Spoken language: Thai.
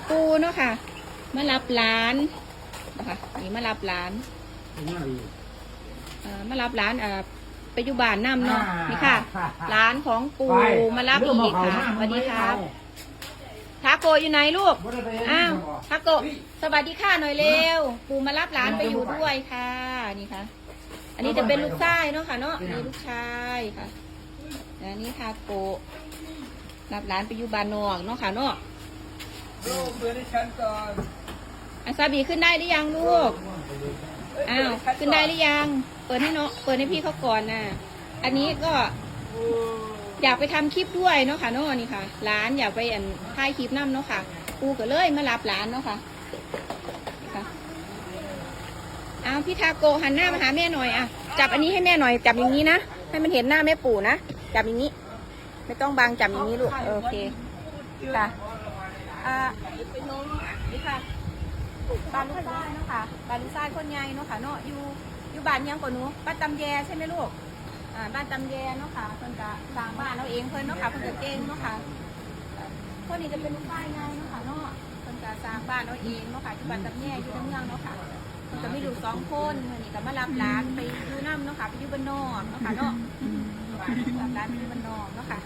ปูเนาะค่ะมารับหลานนะคะนี่มารับหลานมารับหลานไปอยู่บ้านน้ำเนาะนี่ค่ะหลานของปู่มารับอีกค่ะสวัสดีครับทาโกอยู่ไหนลูกอ้าวทาโกสวัสดีค่ะหน่อยเร็วปู่มารับหลานไปอยู่ด้วยค่ะนี่ค่ะอันนี้จะเป็นลูกชายเนาะค่ะเนาะนี่ลูกชายค่ะอันนี้ทาโกรับหลานไปอยู่บ้านนอกเนาะค่ะเนาะเปิดให้ฉันก่อนอาซาบีขึ้นได้หรือยังลูกอ้าวขึ้นได้หรือยังเปิดให้น้องเปิดให้พี่เขาก่อนนะอันนี้ก็อยากไปทำคลิปด้วยเนาะค่ะเนาะนี่ค่ะร้านอยากไปถ่ายคลิปน้ำเนาะค่ะปูก็เลยมารับร้านเนาะค่ะอ้าวพี่ทาโกหันหน้ามาหาแม่หน่อยอ่ะจับอันนี้ให้แม่หน่อยจับอย่างนี้นะให้มันเห็นหน้าแม่ปู่นะจับอย่างนี้ไม่ต้องบังจับอย่างนี้ลูกโอเคค่ะนี่ค่ะบานลูกไส้เนาะค่ะบานลูกไส้คนใหญ่เนาะค่ะเนาะอยู่บ้านยังกว่าหนูบ้านตำแยใช่ไหมลูกบ้านตำแยเนาะค่ะเพิ่นก็สร้างบ้านเราเองเพิ่นเนาะค่ะเพิ่นก็เก่งเนาะค่ะคนนี้จะเป็นลูกไส้ใหญ่เนาะค่ะเนาะเพิ่นก็สร้างบ้านเราเองเนาะค่ะอยู่บ้านตำแยอยู่ในเมืองเนาะค่ะเพิ่นก็มีลูก2 คนเมื่อนี้ก็มารับหลานไปอยู่น้ำเนาะค่ะไปอยู่บ้านนอกเนาะค่ะเนาะรับหลานไปอยู่บ้านนอกเนาะค่ะ